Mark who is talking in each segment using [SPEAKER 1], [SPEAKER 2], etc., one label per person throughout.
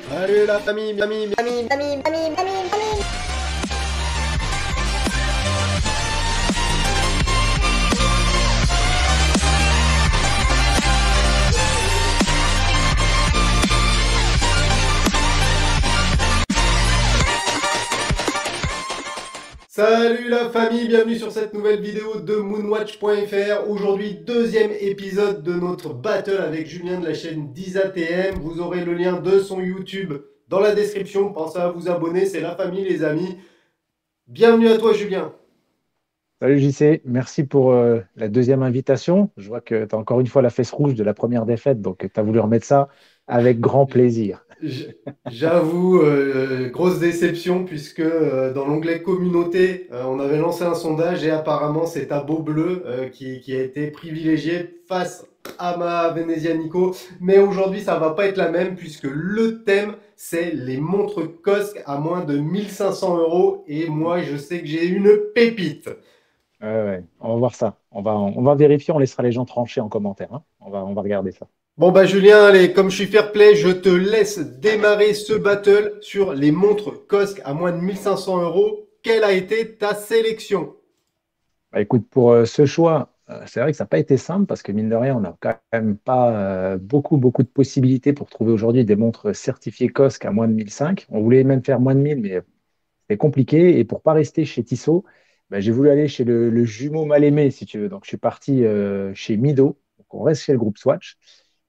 [SPEAKER 1] Salut la famille. Salut la famille, bienvenue sur cette nouvelle vidéo de moonwatch.fr. Aujourd'hui, deuxième épisode de notre battle avec Julien de la chaîne DizATM. Vous aurez le lien de son YouTube dans la description. Pensez à vous abonner, c'est la famille les amis. Bienvenue à toi Julien.
[SPEAKER 2] Salut JC, merci pour la deuxième invitation. Je vois que tu as encore une fois la fesse rouge de la première défaite, donc tu as voulu remettre ça avec grand plaisir.
[SPEAKER 1] J'avoue, grosse déception puisque dans l'onglet communauté, on avait lancé un sondage et apparemment c'est Abo Bleu qui a été privilégié face à ma Venezia Nico. Mais aujourd'hui ça va pas être la même puisque le thème c'est les montres Cosc à moins de 1500 euros et moi je sais que j'ai une pépite.
[SPEAKER 2] Ouais, on va voir ça. On va vérifier, on laissera les gens trancher en commentaire, hein. On va regarder ça.
[SPEAKER 1] Bon bah Julien, allez, comme je suis fair play, je te laisse démarrer ce battle sur les montres Cosc à moins de 1500 euros. Quelle a été ta sélection?
[SPEAKER 2] Bah, écoute, pour ce choix, c'est vrai que ça n'a pas été simple parce que mine de rien, on n'a quand même pas beaucoup de possibilités pour trouver aujourd'hui des montres certifiées COSC à moins de 1005. On voulait même faire moins de 1000, mais c'est compliqué. Et pour pas rester chez Tissot, bah, j'ai voulu aller chez le jumeau mal aimé, si tu veux. Donc, je suis parti chez Mido. Donc, on reste chez le groupe Swatch.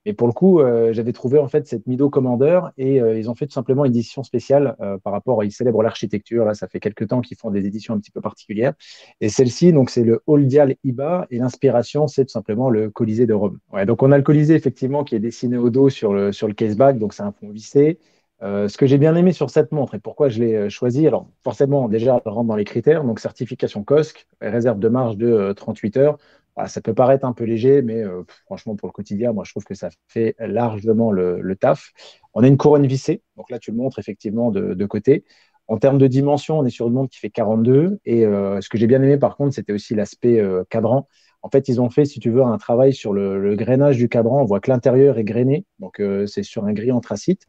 [SPEAKER 2] Et pour le coup, j'avais trouvé en fait cette Mido Commander et ils ont fait tout simplement une édition spéciale par rapport, ils célèbrent l'architecture. Là, ça fait quelques temps qu'ils font des éditions un petit peu particulières. Et celle-ci, donc, c'est le Hall Dial IBA et l'inspiration, c'est tout simplement le Colisée de Rome. Ouais, donc, on a le Colisée effectivement qui est dessiné au dos sur le caseback, donc c'est un fond vissé. Ce que j'ai bien aimé sur cette montre et pourquoi je l'ai choisi, alors forcément, déjà, elle rentre dans les critères, donc certification COSC, réserve de marge de 38 heures. Voilà, ça peut paraître un peu léger, mais franchement, pour le quotidien, moi, je trouve que ça fait largement le taf. On a une couronne vissée, donc là, tu le montres effectivement de côté. En termes de dimension, on est sur une montre qui fait 42. Et ce que j'ai bien aimé, par contre, c'était aussi l'aspect cadran. En fait, ils ont fait, si tu veux, un travail sur le grainage du cadran. On voit que l'intérieur est grainé, donc c'est sur un gris anthracite.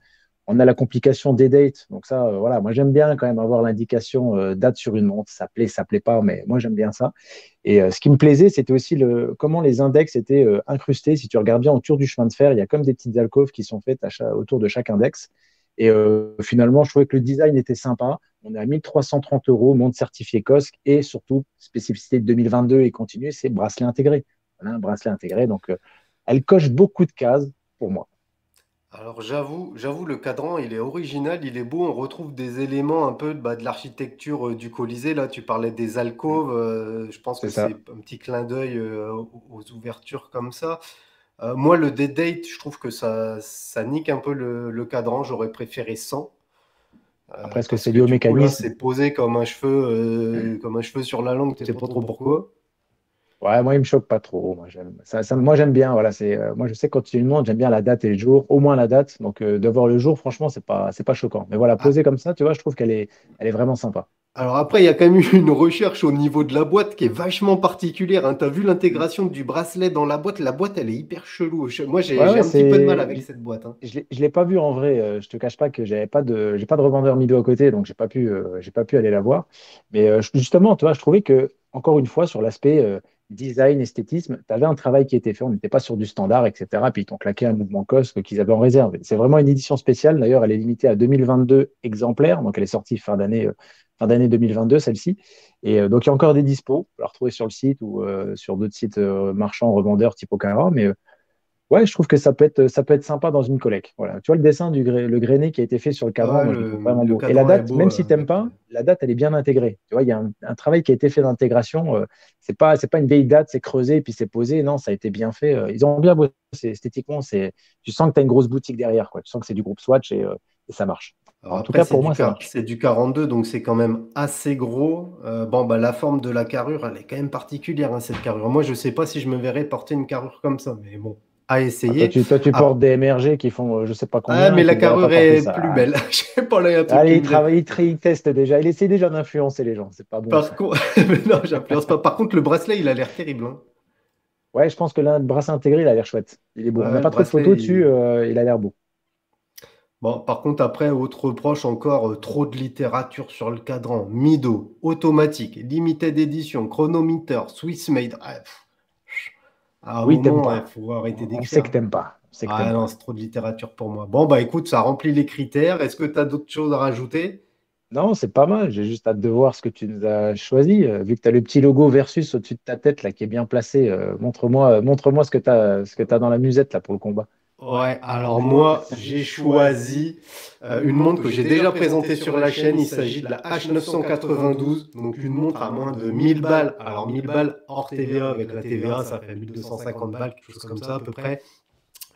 [SPEAKER 2] On a la complication des dates. Donc ça, voilà, moi j'aime bien quand même avoir l'indication date sur une montre. Ça plaît pas, mais moi j'aime bien ça. Et ce qui me plaisait, c'était aussi comment les index étaient incrustés. Si tu regardes bien autour du chemin de fer, il y a comme des petites alcôves qui sont faites autour de chaque index. Et finalement, je trouvais que le design était sympa. On est à 1330 euros, montre certifiée COSC et surtout, spécificité de 2022 et continue, c'est bracelet intégré. Voilà, un bracelet intégré. Donc, elle coche beaucoup de cases pour moi.
[SPEAKER 1] Alors j'avoue, le cadran, il est original, il est beau. On retrouve des éléments un peu de l'architecture du Colisée. Là, tu parlais des
[SPEAKER 2] Mm.
[SPEAKER 1] alcôves. Je pense
[SPEAKER 2] C'est
[SPEAKER 1] que c'est
[SPEAKER 2] ça.
[SPEAKER 1] un petit clin d'œil aux ouvertures comme ça. Moi, le D-Date, je trouve que ça nique un peu le cadran. J'aurais préféré 100.
[SPEAKER 2] Après, est-ce que
[SPEAKER 1] Parce
[SPEAKER 2] c'est
[SPEAKER 1] que
[SPEAKER 2] lié au
[SPEAKER 1] du coup, là,
[SPEAKER 2] mécanisme?
[SPEAKER 1] c'est posé comme un cheveu sur la langue. Tu sais pas trop pourquoi.
[SPEAKER 2] Ouais, moi, il me choque pas trop. Moi, j'aime bien. Voilà, moi, je sais quand tu une montre, j'aime bien la date et le jour, au moins la date. Donc, de voir le jour, franchement, c'est pas choquant. Mais voilà,
[SPEAKER 1] Ah,
[SPEAKER 2] posé comme ça, tu vois, je trouve elle est vraiment sympa.
[SPEAKER 1] alors après, il y a quand même eu une recherche au niveau de la boîte qui est vachement particulière, hein. Tu as vu l'intégration du bracelet dans la boîte? La boîte, elle est hyper chelou. Moi, j'ai
[SPEAKER 2] Ouais,
[SPEAKER 1] j'ai
[SPEAKER 2] ouais,
[SPEAKER 1] un petit peu de mal avec cette boîte, hein.
[SPEAKER 2] je l'ai pas vu en vrai. Je te cache pas que j'ai pas de revendeur Mido à côté, donc j'ai pas pu aller la voir. Mais justement, tu vois, je trouvais que, encore une fois, sur l'aspect design, esthétisme, tu avais un travail qui était fait. On n'était pas sur du standard, etc. Puis ils t'ont claqué un mouvement COSC qu'ils avaient en réserve. C'est vraiment une édition spéciale. D'ailleurs, elle est limitée à 2022 exemplaires. Donc, elle est sortie fin d'année 2022, celle-ci. Et donc, il y a encore des dispos. On peut la retrouver sur le site ou sur d'autres sites marchands, revendeurs type Okara. Mais ouais, je trouve que ça peut être sympa dans une collecte. Voilà. Tu vois le dessin le grainé qui a été fait sur le cadran,
[SPEAKER 1] Ouais,
[SPEAKER 2] moi je le
[SPEAKER 1] le,
[SPEAKER 2] trouve vraiment
[SPEAKER 1] le
[SPEAKER 2] beau. Et la
[SPEAKER 1] cadran est
[SPEAKER 2] date,
[SPEAKER 1] beau
[SPEAKER 2] même si tu n'aimes
[SPEAKER 1] avec.
[SPEAKER 2] pas, la date elle est bien intégrée. Tu vois, il y a un travail qui a été fait d'intégration. C'est pas une vieille date, c'est creusé et puis c'est posé. Non, ça a été bien fait. Ils ont bien bossé esthétiquement. Tu sens que tu as une grosse boutique derrière, quoi. Tu sens que c'est du groupe Swatch et ça marche.
[SPEAKER 1] Alors
[SPEAKER 2] En tout
[SPEAKER 1] après,
[SPEAKER 2] cas, pour moi, ça marche.
[SPEAKER 1] c'est du 42, donc c'est quand même assez gros. Bon, bah, la forme de la carrure, elle est quand même particulière, hein, cette carrure. Moi, je sais pas si je me verrais porter une carrure comme ça, mais bon, à
[SPEAKER 2] Ah, toi,
[SPEAKER 1] essayer.
[SPEAKER 2] tu portes
[SPEAKER 1] Ah,
[SPEAKER 2] des MRG qui font je sais pas
[SPEAKER 1] ah,
[SPEAKER 2] combien
[SPEAKER 1] mais
[SPEAKER 2] et
[SPEAKER 1] la
[SPEAKER 2] tu ne te verrais pas
[SPEAKER 1] carrure
[SPEAKER 2] porter
[SPEAKER 1] est
[SPEAKER 2] ça.
[SPEAKER 1] plus
[SPEAKER 2] Ah,
[SPEAKER 1] belle. Je sais pas, là, il y a un truc qui
[SPEAKER 2] allez, il
[SPEAKER 1] me gêne.
[SPEAKER 2] travaille, il teste déjà. Il essaie déjà d'influencer les gens. C'est pas bon
[SPEAKER 1] Par
[SPEAKER 2] ça.
[SPEAKER 1] contre, mais non, j'influence pas. Par contre, le bracelet, il a l'air terrible, hein.
[SPEAKER 2] Ouais, je pense que là, le bracelet intégré, il a l'air chouette. Il est beau. On n'a
[SPEAKER 1] Ouais, le
[SPEAKER 2] pas trop de
[SPEAKER 1] bracelet,
[SPEAKER 2] photos dessus, il a l'air beau.
[SPEAKER 1] Bon, par contre, après, autre reproche encore, trop de littérature sur le cadran. Mido, automatique, limited edition, chronometer, Swiss made. Ah, à un
[SPEAKER 2] Oui, t'aimes
[SPEAKER 1] moment, il
[SPEAKER 2] pas.
[SPEAKER 1] faut arrêter
[SPEAKER 2] On sait que
[SPEAKER 1] d'écrire.
[SPEAKER 2] t'aimes pas. On sait que
[SPEAKER 1] Ah
[SPEAKER 2] t'aimes
[SPEAKER 1] non,
[SPEAKER 2] pas.
[SPEAKER 1] c'est trop de littérature pour moi. Bon, bah écoute, ça remplit les critères. Est-ce que tu as d'autres choses à rajouter?
[SPEAKER 2] Non, c'est pas mal. J'ai juste hâte de voir ce que tu nous as choisi. Vu que tu as le petit logo Versus au-dessus de ta tête là, qui est bien placé, montre-moi ce que tu dans la musette là, pour le combat.
[SPEAKER 1] Ouais, alors moi, j'ai choisi une montre que j'ai déjà présentée sur la chaîne. Il s'agit de la H992, donc une montre à moins de 1000 balles. Alors 1000 balles hors TVA, avec la TVA, ça fait 1250 balles, quelque chose comme ça à peu près.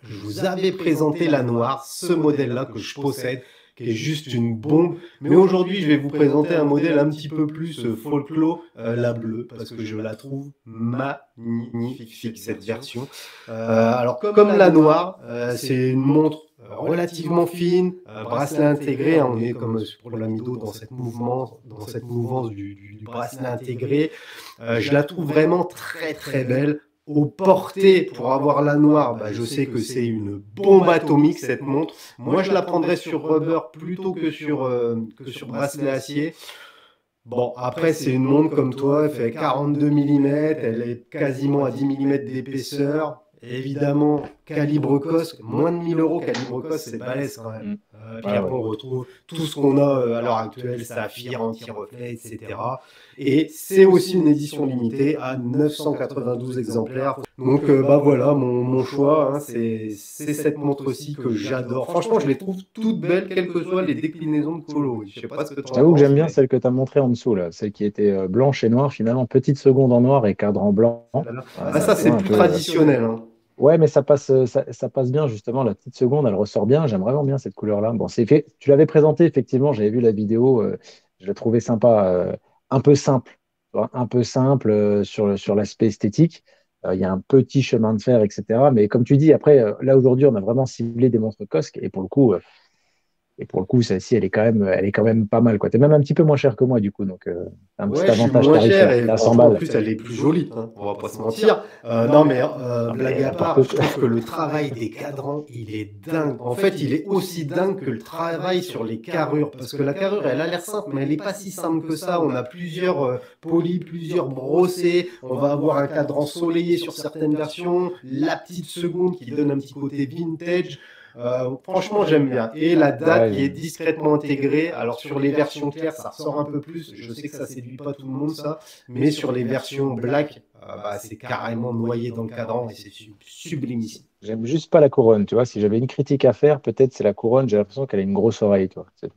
[SPEAKER 1] Je vous avais présenté la noire, ce modèle-là que je possède, qui est juste une bombe. Mais aujourd'hui, je vais vous présenter un modèle un petit peu plus folklore, la bleue, parce que je la trouve magnifique, cette version. Alors, comme la noire, c'est une montre relativement fine, bracelet intégré, hein, on est comme pour l'Amido dans cette mouvance du bracelet intégré. Je la trouve vraiment très belle au porté pour avoir la noire, bah, je sais que c'est une bombe atomique cette montre. Moi, je la prendrais sur rubber plutôt que sur bracelet acier. Bon, après, c'est une montre comme toi, elle fait 42 mm, elle est quasiment à 10 mm d'épaisseur. Évidemment, calibre COSC, moins de 1000 euros, calibre COSC, c'est balèze quand même.
[SPEAKER 2] Mm.
[SPEAKER 1] Puis
[SPEAKER 2] Ouais,
[SPEAKER 1] après,
[SPEAKER 2] ouais.
[SPEAKER 1] on retrouve tout ce qu'on a à l'heure actuelle, saphir, anti-reflet, etc. Et c'est aussi une édition limitée à 992 exemplaires. Donc, bah voilà, mon choix, hein, c'est cette montre-ci que j'adore. Franchement, je les trouve toutes belles, quelles que soient les déclinaisons de coloris. Je sais pas ce que
[SPEAKER 2] Je
[SPEAKER 1] tu en
[SPEAKER 2] t'avoue que
[SPEAKER 1] penses,
[SPEAKER 2] j'aime bien
[SPEAKER 1] mais
[SPEAKER 2] celle que tu as montrée en dessous, là, celle qui était blanche et noire, finalement, petite seconde en noir et cadre en blanc.
[SPEAKER 1] celle-là. Ah, ça,
[SPEAKER 2] Tu vois,
[SPEAKER 1] c'est
[SPEAKER 2] un
[SPEAKER 1] plus
[SPEAKER 2] peu.
[SPEAKER 1] traditionnel, hein.
[SPEAKER 2] Ouais, mais ça passe bien, justement. La petite seconde, elle ressort bien. J'aime vraiment bien cette couleur-là. Bon, c'est fait. Tu l'avais présenté, effectivement. J'avais vu la vidéo. Je l'ai trouvé sympa. Un peu simple. Tu vois, un peu simple sur l'aspect esthétique. Il y a un petit chemin de fer, etc. Mais comme tu dis, après, là, aujourd'hui, on a vraiment ciblé des montres Cosque. Et pour le coup, celle-ci, elle est quand même pas mal, quoi. T'es même un petit peu moins cher que moi, du coup. Donc, t'as un petit
[SPEAKER 1] Ouais, je suis
[SPEAKER 2] avantage
[SPEAKER 1] moins cher
[SPEAKER 2] tarifaire.
[SPEAKER 1] et
[SPEAKER 2] T'es à 100
[SPEAKER 1] franchement, en
[SPEAKER 2] balles.
[SPEAKER 1] plus, elle est plus jolie, hein, on va pas se mentir. Non, mais
[SPEAKER 2] Non,
[SPEAKER 1] blague
[SPEAKER 2] mais
[SPEAKER 1] à part,
[SPEAKER 2] n'importe
[SPEAKER 1] je
[SPEAKER 2] quoi.
[SPEAKER 1] trouve que le travail des cadrans, il est dingue. En fait, il est aussi dingue que le travail sur les carrures. Parce que la carrure, elle a l'air simple, mais elle n'est pas si simple que ça. On a plusieurs polis, plusieurs brossés. On va avoir un cadran soleillé sur certaines versions. La petite seconde qui donne un petit côté vintage. Franchement, j'aime bien. Et la date
[SPEAKER 2] Ouais,
[SPEAKER 1] qui est discrètement intégrée. Alors, sur les versions claires, ça ressort un peu plus. Je sais que ça séduit pas tout le monde, ça. Mais sur les versions black, bah, c'est carrément noyé dans le cadran et c'est sublimissime.
[SPEAKER 2] j'aime juste pas la couronne, tu vois. Si j'avais une critique à faire, peut-être c'est la couronne. J'ai l'impression qu'elle a une grosse oreille, tu vois. C'est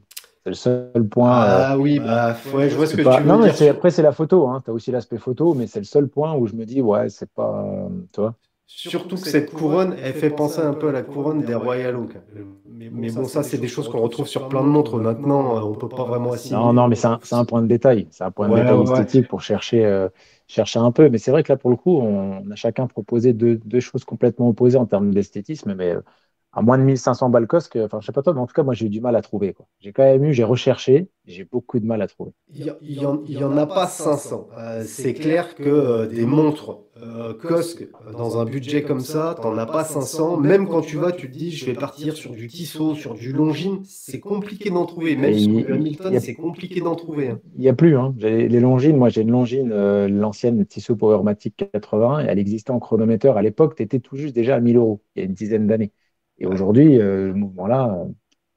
[SPEAKER 2] le seul point.
[SPEAKER 1] Ah oui, bah, ouais, je vois ce
[SPEAKER 2] C'est
[SPEAKER 1] que tu
[SPEAKER 2] pas.
[SPEAKER 1] veux
[SPEAKER 2] Non, mais
[SPEAKER 1] dire
[SPEAKER 2] c'est
[SPEAKER 1] sur.
[SPEAKER 2] après c'est la photo. Hein. Tu as aussi l'aspect photo, mais c'est le seul point où je me dis ouais, c'est pas. Tu vois.
[SPEAKER 1] Surtout que cette couronne, elle fait penser un peu à la couronne des Royal Oak. Mais bon, ça, c'est des choses qu'on retrouve sur plein de montres. Maintenant, on peut pas vraiment
[SPEAKER 2] Non,
[SPEAKER 1] assimiler.
[SPEAKER 2] non, mais c'est un point de détail. C'est un point de
[SPEAKER 1] Ouais,
[SPEAKER 2] détail
[SPEAKER 1] ouais.
[SPEAKER 2] esthétique pour chercher un peu. Mais c'est vrai que là, pour le coup, on a chacun proposé deux choses complètement opposées en termes d'esthétisme. Mais à moins de 1500 balles Cosque, enfin, je sais pas toi, mais en tout cas, moi, j'ai eu du mal à trouver, quoi. J'ai quand même eu, j'ai recherché, j'ai beaucoup de mal à trouver.
[SPEAKER 1] Il y en a pas 500. C'est clair que des montres Cosque dans un budget comme ça, t'en as pas 500. Même quand tu vas, tu te dis, je vais partir sur du Tissot, sur du Longines, c'est compliqué d'en trouver. Même
[SPEAKER 2] Et
[SPEAKER 1] sur du
[SPEAKER 2] il
[SPEAKER 1] Hamilton,
[SPEAKER 2] y a
[SPEAKER 1] c'est compliqué d'en trouver, hein.
[SPEAKER 2] Il n'y a plus, hein. Les Longines, moi j'ai une Longines, l'ancienne Tissot Powermatic 80, et elle existait en chronomètre. À l'époque, tu étais tout juste déjà à 1000 euros, il y a une dizaine d'années. Et
[SPEAKER 1] Ouais.
[SPEAKER 2] aujourd'hui, le mouvement-là,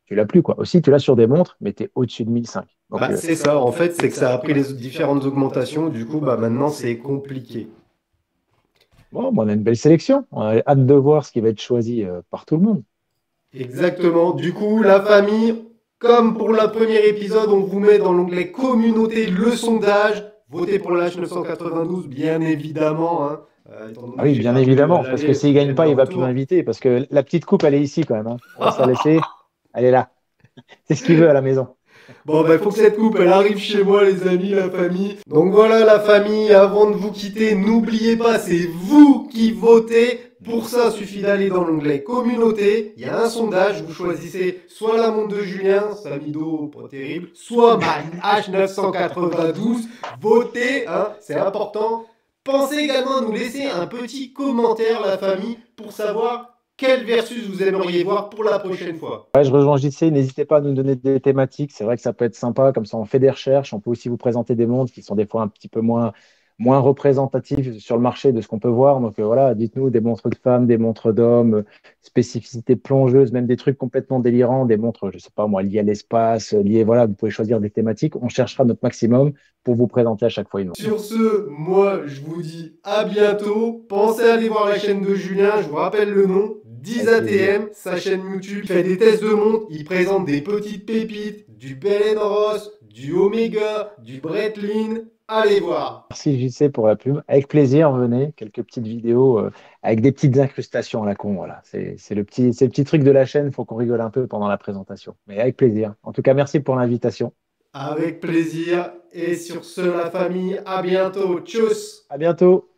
[SPEAKER 2] tu l'as plus, quoi. Aussi, tu l'as sur des montres, mais tu es au-dessus de 1005. Donc,
[SPEAKER 1] Bah, c'est ça, en fait, c'est que ça a pris les différentes augmentations. Du coup, bah, maintenant, c'est compliqué.
[SPEAKER 2] bon, on a une belle sélection. On a hâte de voir ce qui va être choisi par tout le monde.
[SPEAKER 1] Exactement. Du coup, la famille, comme pour le premier épisode, on vous met dans l'onglet communauté le sondage. Votez pour la H992, bien évidemment, hein. Étant
[SPEAKER 2] Ah
[SPEAKER 1] donné que
[SPEAKER 2] oui,
[SPEAKER 1] j'ai
[SPEAKER 2] bien
[SPEAKER 1] perdu à
[SPEAKER 2] évidemment, parce que
[SPEAKER 1] l'aller,
[SPEAKER 2] s'il gagne
[SPEAKER 1] j'aime
[SPEAKER 2] pas,
[SPEAKER 1] le
[SPEAKER 2] il va plus
[SPEAKER 1] retour.
[SPEAKER 2] m'inviter, parce que la petite coupe, elle est ici quand même, hein. On va se la laisser. Elle est là. C'est ce qu'il veut à la maison.
[SPEAKER 1] Bon, bah, il faut que cette coupe, elle arrive chez moi, les amis, la famille. Donc voilà, la famille, avant de vous quitter, n'oubliez pas, c'est vous qui votez. Pour ça, il suffit d'aller dans l'onglet communauté. Il y a un sondage, vous choisissez soit la montre de Julien, Samido, pas terrible, soit ma H992. Votez, hein, c'est important. Pensez également à nous laisser un petit commentaire, la famille, pour savoir quel versus vous aimeriez voir pour la prochaine fois?
[SPEAKER 2] Ouais, je rejoins JC, n'hésitez pas à nous donner des thématiques. C'est vrai que ça peut être sympa, comme ça on fait des recherches. On peut aussi vous présenter des montres qui sont des fois un petit peu moins représentatives sur le marché de ce qu'on peut voir. Donc voilà, dites-nous des montres de femmes, des montres d'hommes, spécificités plongeuses, même des trucs complètement délirants, des montres, je sais pas moi, liées à l'espace, liées, voilà, vous pouvez choisir des thématiques. On cherchera notre maximum pour vous présenter à chaque fois une montre.
[SPEAKER 1] Sur ce, moi, je vous dis à bientôt. Pensez à aller voir la chaîne de Julien, je vous rappelle le nom,
[SPEAKER 2] Avec plaisir.
[SPEAKER 1] 10ATM, sa chaîne YouTube. Il fait des tests de montres, il présente des petites pépites, du Bell Ross, du Omega, du Breitling. Allez voir.
[SPEAKER 2] Merci JC pour la pub. Avec plaisir, venez. Quelques petites vidéos avec des petites incrustations à la con. Voilà. C'est le petit truc de la chaîne. Il faut qu'on rigole un peu pendant la présentation. Mais avec plaisir. En tout cas, merci pour l'invitation.
[SPEAKER 1] Avec plaisir. Et sur ce, la famille, à bientôt. Tchuss.
[SPEAKER 2] À bientôt.